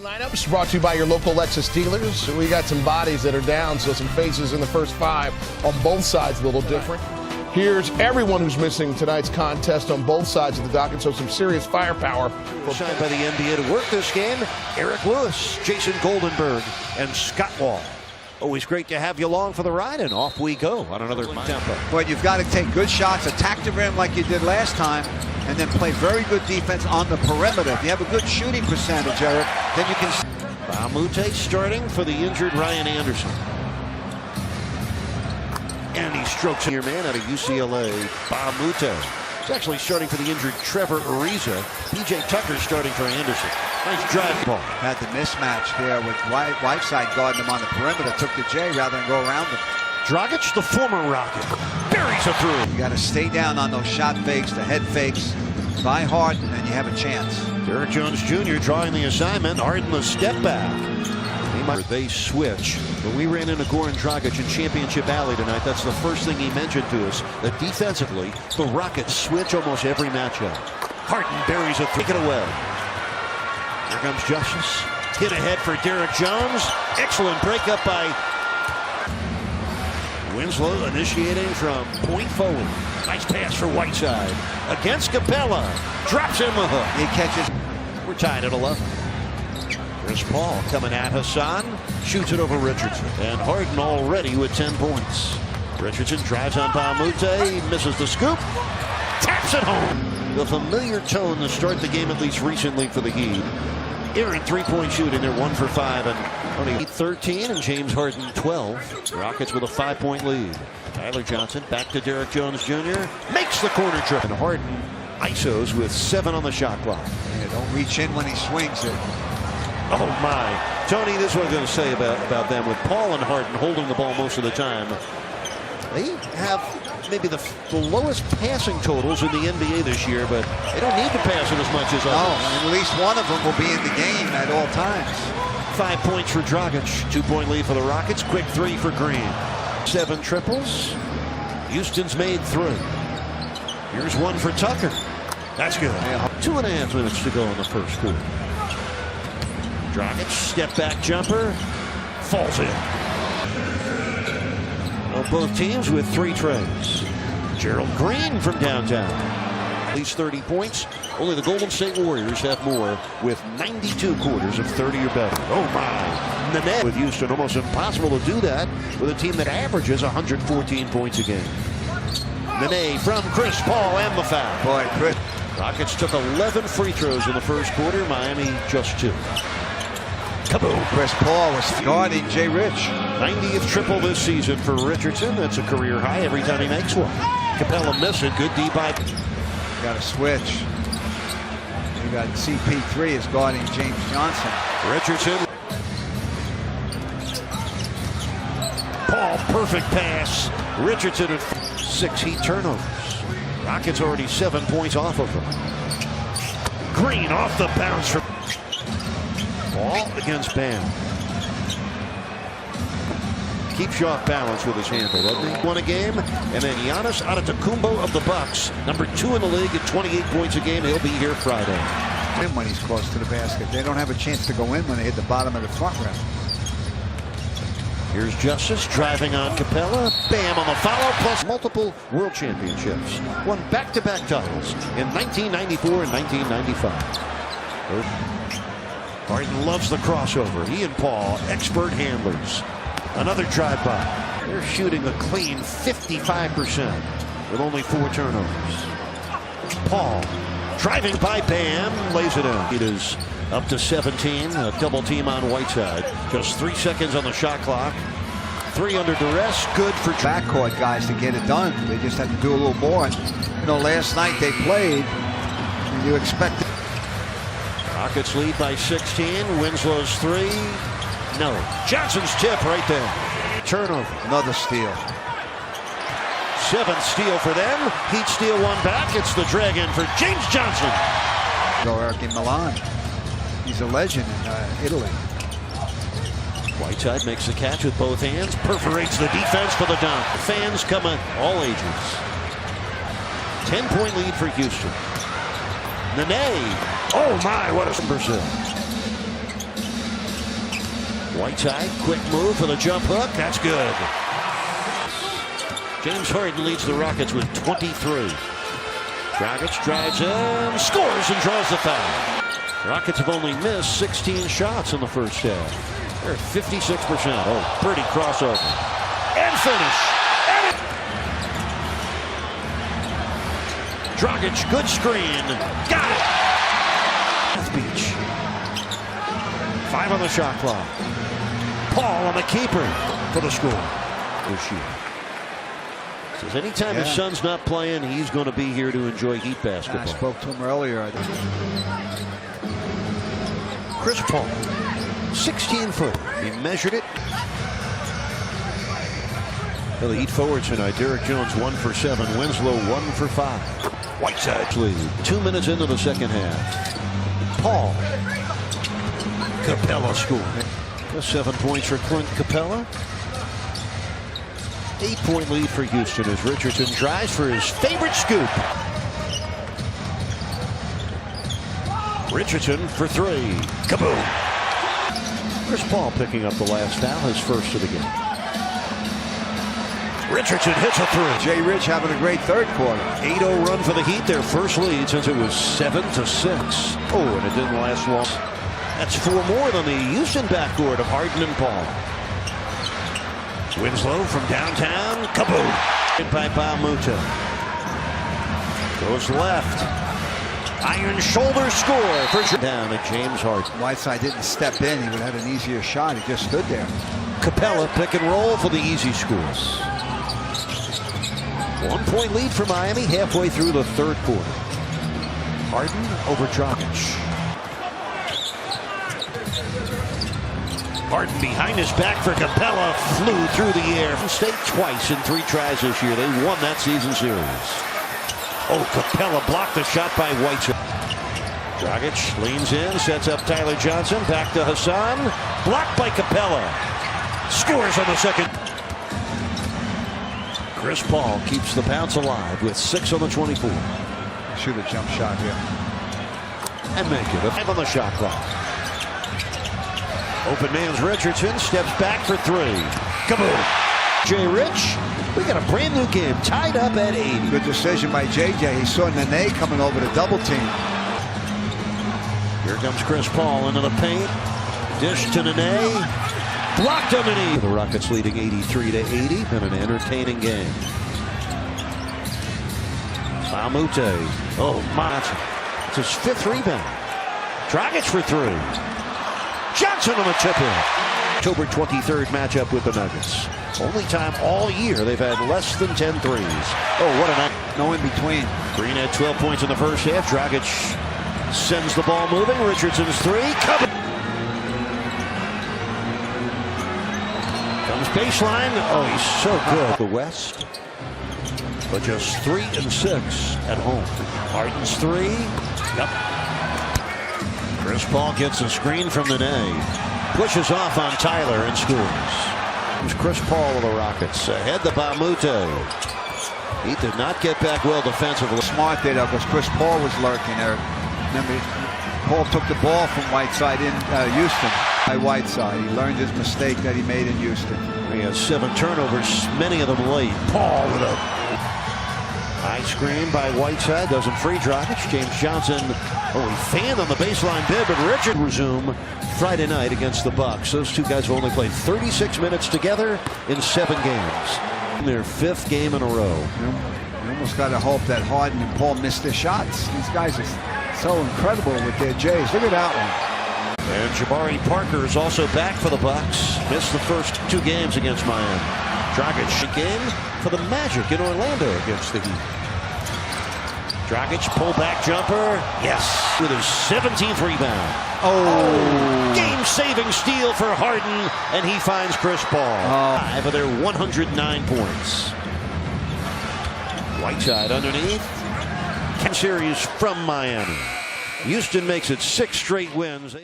Lineups brought to you by your local Lexus dealers. We got some bodies that are down, so some faces in the first five on both sides, a little different. Here's everyone who's missing tonight's contest on both sides of the docket, so some serious firepower. Signed by the NBA to work this game, Eric Lewis, Jason Goldenberg, and Scott Wall. Always great to have you along for the ride, and off we go on another tempo. But you've got to take good shots, attack the rim like you did last time, and then play very good defense on the perimeter. If you have a good shooting percentage, Eric, then you can... Bamute starting for the injured Ryan Anderson. And he strokes your man out of UCLA, Bamute. He's actually starting for the injured Trevor Ariza. P.J. Tucker starting for Anderson. Nice drive ball. Had the mismatch there with Whiteside guarding him on the perimeter. Took the J rather than go around him. Dragic, the former Rocket, buries it through. You got to stay down on those shot fakes, the head fakes. Try hard, and then you have a chance. Derrick Jones Jr. drawing the assignment. Harden the step back. They switch. When we ran into Goran Dragic in Championship Alley tonight, that's the first thing he mentioned to us, that defensively, the Rockets switch almost every matchup. Harden buries it. Take it away. Here comes Justice. Hit ahead for Derrick Jones. Excellent breakup by Winslow, initiating from point forward. Nice pass for Whiteside. Against Capella. Drops in the hook. He catches. We're tied at 11. Chris Paul coming at Hassan. Shoots it over Richardson. And Harden already with 10 points. Richardson drives on Bamute. Misses the scoop. Taps it home. The familiar tone to start the game, at least recently, for the Heat. Aaron, three-point shooting. They're 1 for 5. And only 13 and James Harden 12. Rockets with a 5-point lead. Tyler Johnson back to Derrick Jones Jr. Makes the corner trip. And Harden ISOs with 7 on the shot clock. Yeah, don't reach in when he swings it. Oh my. Tony, this is what I'm going to say about them. With Paul and Harden holding the ball most of the time, they have maybe the lowest passing totals in the NBA this year, but they don't need to pass it as much as others. Oh, at least one of them will be in the game at all times. 5 points for Dragic. 2-point lead for the Rockets. Quick 3 for Green. 7 triples. Houston's made 3. Here's 1 for Tucker. That's good. 2.5 minutes to go in the first quarter. Dragic, step back jumper, falls in. Well, both teams with 3 trays. Gerald Green from downtown. At least 30 points. Only the Golden State Warriors have more with 92 quarters of 30 or better. Oh my. Nene with Houston, almost impossible to do that with a team that averages 114 points a game. Nene from Chris Paul and the foul. Boy, Chris. Rockets took 11 free throws in the first quarter. Miami just 2. Kaboom. Chris Paul was guarding Jay Rich. 90th triple this season for Richardson. That's a career high every time he makes one. Capella missed it. Good D by. Got a switch. You got CP3 is guarding James Johnson. Richardson. Paul, perfect pass. Richardson at 6 Heat turnovers. Rockets already 7 points off of them. Green off the bounce from Paul against Bam. Keeps you off balance with his handle, doesn't he? Won a game, and then Giannis Antetokounmpo of the Bucks, number 2 in the league at 28 points a game. He'll be here Friday. When he's close to the basket, they don't have a chance to go in when they hit the bottom of the front rim. Here's Justice driving on Capella. Bam on the follow, plus multiple world championships. Won back-to-back titles in 1994 and 1995. Harden loves the crossover. He and Paul, expert handlers. Another drive-by. They're shooting a clean 55% with only 4 turnovers. Paul driving by Bam, lays it in. It is up to 17, a double team on Whiteside. Just 3 seconds on the shot clock. 3 under duress, good for backcourt guys to get it done. They just have to do a little more. You know, last night they played. You expect it. Rockets lead by 16. Winslow's 3. No. Johnson's tip right there. Turnover. Another steal. 7th steal for them. Heat steal 1 back. It's the drag in for James Johnson. Go Eric in Milan. He's a legend in Italy. Whiteside makes the catch with both hands. Perforates the defense for the dunk. Fans come at all ages. 10-point lead for Houston. Nene. Oh my, what a Brazil. Whiteside, quick move for the jump hook. That's good. James Harden leads the Rockets with 23. Dragic drives in, scores, and draws the foul. Rockets have only missed 16 shots in the first half. They're at 56%. Oh, pretty crossover. And finish. Dragic, good screen. Got it. Beach. 5 on the shot clock. Paul on the keeper for the score. Says anytime his son's not playing, he's going to be here to enjoy Heat basketball. I spoke to him earlier. Chris Paul, 16-foot. He measured it. Well, the Heat forwards tonight. Derek Jones 1 for 7. Winslow 1 for 5. Whiteside lead. 2 minutes into the second half. Paul. Capella scored. 7 points for Clint Capella. 8-point lead for Houston as Richardson drives for his favorite scoop. Richardson for 3. Kaboom! Chris Paul picking up the last foul, his first of the game. Richardson hits a 3. Jay Rich having a great third quarter. 8-0 run for the Heat, their first lead since it was 7-6. Oh, and it didn't last long. That's 4 more than the Houston backcourt of Harden and Paul. Winslow from downtown. Kaboom! Hit by Baumuta. Goes left. Iron shoulder score for down at James Harden. Whiteside didn't step in. He would have an easier shot. He just stood there. Capella pick and roll for the easy scores. 1-point lead for Miami halfway through the third quarter. Harden over Dragic. Harden behind his back for Capella. Flew through the air. State twice in 3 tries this year. They won that season series. Oh, Capella blocked the shot by Whiteside. Dragic leans in, sets up Tyler Johnson. Back to Hassan. Blocked by Capella. Scores on the second. Chris Paul keeps the bounce alive with 6 on the 24. Shoot a jump shot here. And make it. 5 on the shot clock. Open man's Richardson steps back for 3. Kaboom! Jay Rich, we got a brand new game tied up at 80. Good decision by JJ. He saw Nene coming over to double team. Here comes Chris Paul into the paint. Dish to Nene. Blocked underneath. The Rockets leading 83-80 in an entertaining game. Baumute. Oh, Matson. It's his 5th rebound. Dragic for 3. Johnson on the tip-in. October 23rd matchup with the Nuggets. Only time all year they've had less than 10 threes. Oh, what a night. No in between. Green had 12 points in the first half. Dragic sends the ball moving. Richardson's 3. Covered. Comes baseline. Oh, he's so good. The West. But just 3 and 6 at home. Harden's 3. Yep. Chris Paul gets a screen from Nene. Pushes off on Tyler and scores. Here's Chris Paul of the Rockets. Ahead to Baumute. He did not get back well defensively. Smart there because Chris Paul was lurking there. Remember, Paul took the ball from Whiteside in Houston. By Whiteside. He learned his mistake that he made in Houston. He has 7 turnovers, many of them late. Paul with a high screen by Whiteside. Doesn't free Dragic. James Johnson. Oh, he fanned on the baseline bid, but Richard resume Friday night against the Bucks. Those two guys have only played 36 minutes together in 7 games. Their 5th game in a row. You almost got to hope that Harden and Paul miss their shots. These guys are so incredible with their J's. Look at that one. And Jabari Parker is also back for the Bucks. Missed the first 2 games against Miami. Dragic game for the Magic in Orlando against the Heat. Dragic pull-back jumper. Yes. With his 17th rebound. Oh. Game-saving steal for Harden, and he finds Chris Paul. 5 of their 109 points. Whiteside underneath. Series from Miami. Houston makes it 6 straight wins.